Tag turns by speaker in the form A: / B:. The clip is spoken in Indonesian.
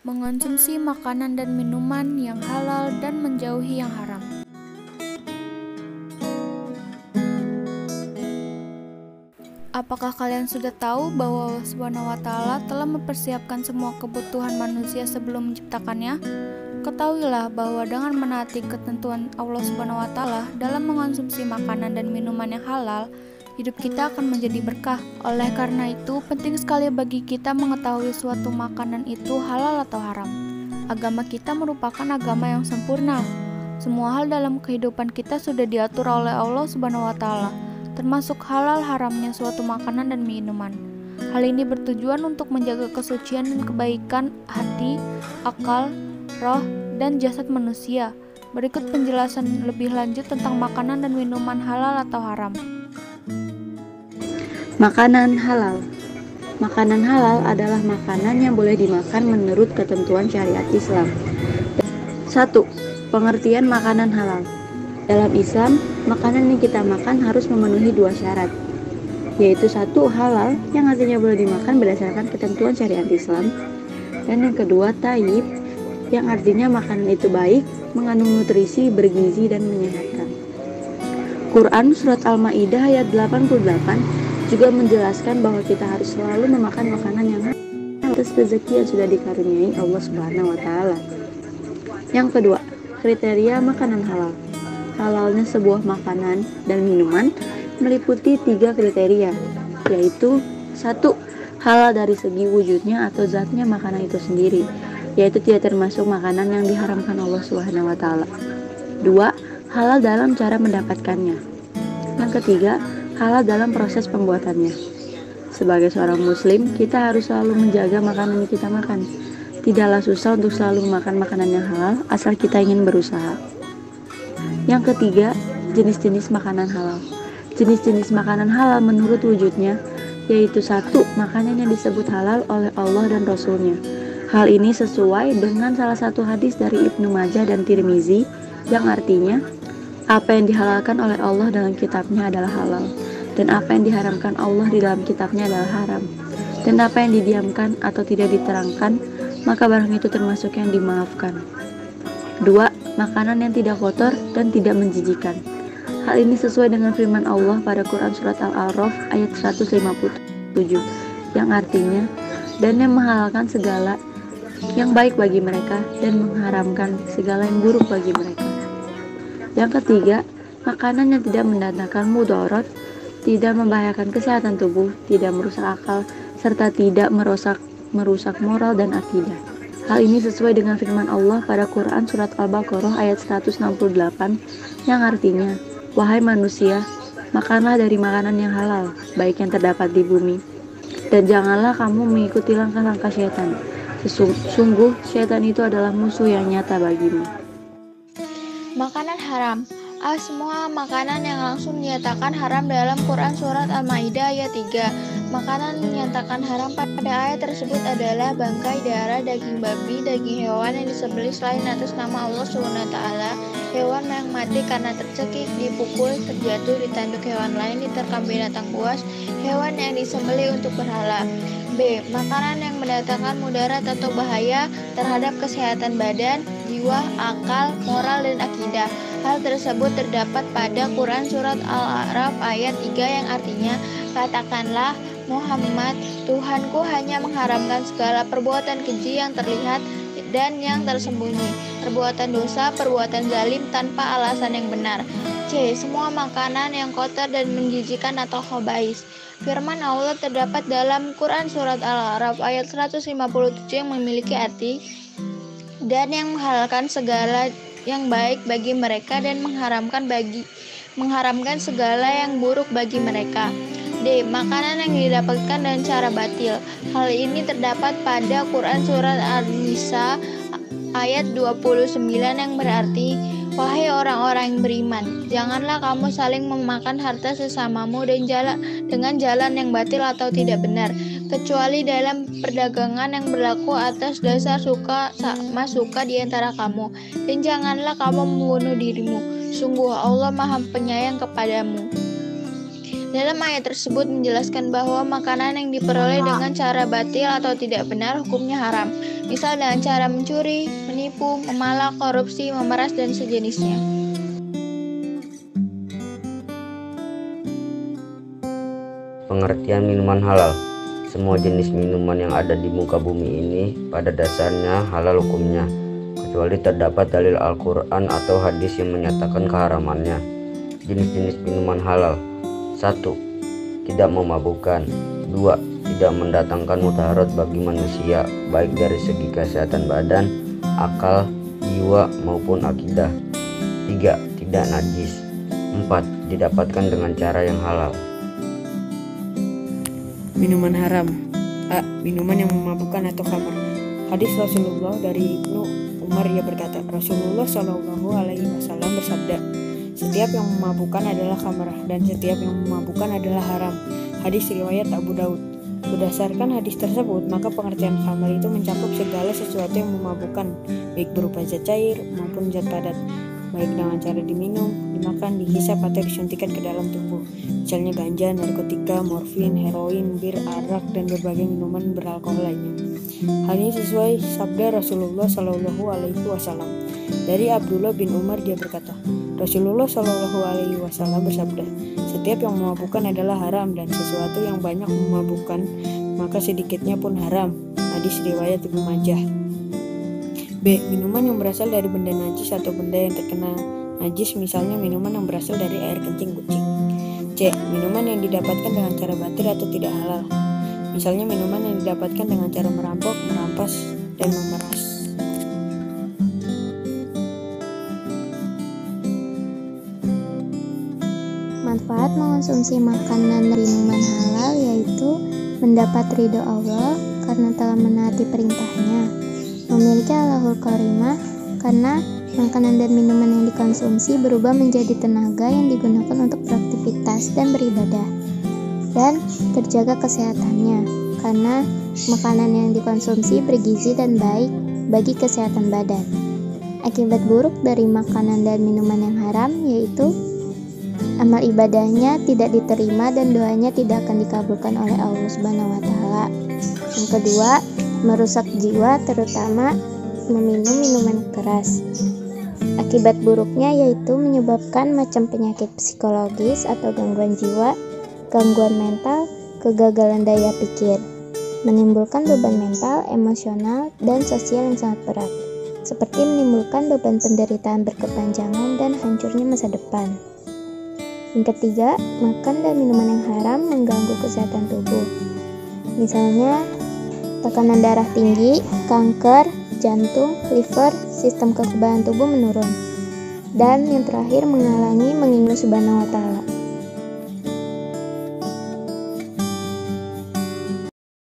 A: mengonsumsi makanan dan minuman yang halal dan menjauhi yang haram. Apakah kalian sudah tahu bahwa Allah Subhanahu wa Ta'ala telah mempersiapkan semua kebutuhan manusia sebelum menciptakannya? Ketahuilah bahwa dengan menaati ketentuan Allah Subhanahu wa Ta'ala dalam mengonsumsi makanan dan minuman yang halal, hidup kita akan menjadi berkah. Oleh karena itu, penting sekali bagi kita mengetahui suatu makanan itu halal atau haram. Agama kita merupakan agama yang sempurna. Semua hal dalam kehidupan kita sudah diatur oleh Allah Subhanahu wa Ta'ala, termasuk halal haramnya suatu makanan dan minuman. Hal ini bertujuan untuk menjaga kesucian dan kebaikan hati, akal, roh, dan jasad manusia. Berikut penjelasan lebih lanjut tentang makanan dan minuman halal atau haram.
B: Makanan halal. Makanan halal adalah makanan yang boleh dimakan menurut ketentuan syariat Islam. 1. Pengertian makanan halal. Dalam Islam, makanan yang kita makan harus memenuhi 2 syarat, yaitu 1. Halal, yang artinya boleh dimakan berdasarkan ketentuan syariat Islam, dan yang kedua, thayyib, yang artinya makanan itu baik, mengandung nutrisi, bergizi, dan menyehatkan. Quran Surat Al-Ma'idah ayat 88 juga menjelaskan bahwa kita harus selalu memakan makanan yang halal atas rezeki yang sudah dikaruniai Allah Subhanahu wa Ta'ala. Yang kedua, kriteria makanan halal. Halalnya sebuah makanan dan minuman meliputi 3 kriteria, yaitu 1. Halal dari segi wujudnya atau zatnya makanan itu sendiri, yaitu tidak termasuk makanan yang diharamkan Allah Subhanahu wa Ta'ala. 2. Halal dalam cara mendapatkannya. Yang ketiga, halal dalam proses pembuatannya. Sebagai seorang muslim, kita harus selalu menjaga makanan yang kita makan. Tidaklah susah untuk selalu makan makanan yang halal asal kita ingin berusaha. Yang ketiga, jenis-jenis makanan halal. Jenis-jenis makanan halal menurut wujudnya, yaitu 1. Makanan yang disebut halal oleh Allah dan Rasul-Nya. Hal ini sesuai dengan salah satu hadis dari Ibnu Majah dan Tirmizi, yang artinya, apa yang dihalalkan oleh Allah dalam kitabnya adalah halal, dan apa yang diharamkan Allah di dalam kitabnya adalah haram, dan apa yang didiamkan atau tidak diterangkan, maka barang itu termasuk yang dimaafkan. 2. Makanan yang tidak kotor dan tidak menjijikan. Hal ini sesuai dengan firman Allah pada Quran Surat Al-A'raf ayat 157, yang artinya, dan yang menghalalkan segala yang baik bagi mereka dan mengharamkan segala yang buruk bagi mereka. Yang ketiga, makanan yang tidak mendatangkan mudarat, tidak membahayakan kesehatan tubuh, tidak merusak akal, serta tidak merusak moral dan akidah. Hal ini sesuai dengan firman Allah pada Quran Surat Al-Baqarah ayat 168, yang artinya, wahai manusia, makanlah dari makanan yang halal, baik yang terdapat di bumi, dan janganlah kamu mengikuti langkah-langkah syaitan. Sungguh, syaitan itu adalah musuh yang nyata bagimu.
C: Makanan haram. Semua makanan yang langsung dinyatakan haram dalam Quran Surat Al-Ma'idah ayat 3. Makanan yang dinyatakan haram pada ayat tersebut adalah bangkai, darah, daging babi, daging hewan yang disembelih selain atas nama Allah SWT, hewan yang mati karena tercekik, dipukul, terjatuh, ditanduk hewan lain, diterkam binatang buas, hewan yang disembelih untuk berhala. B. Makanan yang mendatangkan mudarat atau bahaya terhadap kesehatan badan, jiwa, akal, moral, dan akidah. Hal tersebut terdapat pada Quran Surat Al-A'raf ayat 3 yang artinya, katakanlah, Muhammad, Tuhanku hanya mengharamkan segala perbuatan keji yang terlihat dan yang tersembunyi, perbuatan dosa, perbuatan zalim tanpa alasan yang benar. C. Semua makanan yang kotor dan menjijikan atau khabais. Firman Allah terdapat dalam Quran Surat Al-A'raf ayat 157 yang memiliki arti, dan yang menghalalkan segala yang baik bagi mereka dan mengharamkan segala yang buruk bagi mereka. D. Makanan yang didapatkan dengan cara batil. Hal ini terdapat pada Quran Surat An-Nisa ayat 29 yang berarti, wahai orang-orang yang beriman, janganlah kamu saling memakan harta sesamamu dengan jalan yang batil atau tidak benar, kecuali dalam perdagangan yang berlaku atas dasar suka sama suka di antara kamu, dan janganlah kamu membunuh dirimu. Sungguh Allah Maha Penyayang kepadamu. Dalam ayat tersebut menjelaskan bahwa makanan yang diperoleh dengan cara batil atau tidak benar hukumnya haram. Misal dengan cara mencuri, menipu, memalak, korupsi, memeras, dan sejenisnya.
D: Pengertian minuman halal. Semua jenis minuman yang ada di muka bumi ini pada dasarnya halal hukumnya, kecuali terdapat dalil Al-Quran atau hadis yang menyatakan keharamannya. Jenis-jenis minuman halal: 1. Tidak memabukkan. 2. Tidak mendatangkan mudarat bagi manusia, baik dari segi kesehatan badan, akal, jiwa, maupun akidah. 3. Tidak najis. 4. Didapatkan dengan cara yang halal.
E: Minuman haram. A. Minuman yang memabukkan atau khamar. Hadis Rasulullah dari Ibnu Umar, ia berkata, Rasulullah Shallallahu Alaihi Wasallam bersabda, setiap yang memabukkan adalah khamar dan setiap yang memabukkan adalah haram. Hadis riwayat Abu Daud. Berdasarkan hadis tersebut, maka pengertian khamar itu mencakup segala sesuatu yang memabukkan, baik berupa zat cair maupun zat padat, baik dengan cara diminum, dimakan, dihisap, atau disuntikan ke dalam tubuh. Misalnya ganja, narkotika, morfin, heroin, bir, arak, dan berbagai minuman beralkohol lainnya. Hal ini sesuai sabda Rasulullah Shallallahu Alaihi Wasallam. Dari Abdullah bin Umar, dia berkata, Rasulullah Shallallahu Alaihi Wasallam bersabda, setiap yang memabukkan adalah haram dan sesuatu yang banyak memabukkan maka sedikitnya pun haram. Hadis riwayat Ibnu Majah. B. Minuman yang berasal dari benda najis atau benda yang terkena najis, misalnya minuman yang berasal dari air kencing kucing. C. Minuman yang didapatkan dengan cara batil atau tidak halal, misalnya minuman yang didapatkan dengan cara merampok, merampas, dan memeras.
F: Manfaat mengonsumsi makanan dan minuman halal yaitu mendapat ridho Allah karena telah menaati perintahnya, memiliki Allahul Karimah karena makanan dan minuman yang dikonsumsi berubah menjadi tenaga yang digunakan untuk beraktivitas dan beribadah, dan terjaga kesehatannya karena makanan yang dikonsumsi bergizi dan baik bagi kesehatan badan. Akibat buruk dari makanan dan minuman yang haram yaitu amal ibadahnya tidak diterima dan doanya tidak akan dikabulkan oleh Allah Subhanahu wa taala. Yang kedua, merusak jiwa, terutama meminum minuman keras. Akibat buruknya yaitu menyebabkan macam penyakit psikologis atau gangguan jiwa, gangguan mental, kegagalan daya pikir, menimbulkan beban mental, emosional, dan sosial yang sangat berat, seperti menimbulkan beban penderitaan berkepanjangan dan hancurnya masa depan. Yang ketiga, makan dan minuman yang haram mengganggu kesehatan tubuh. Misalnya, tekanan darah tinggi, kanker, jantung, liver, sistem kekebalan tubuh menurun. Dan yang terakhir, menghalangi mengingat Subhanahu wa ta'ala.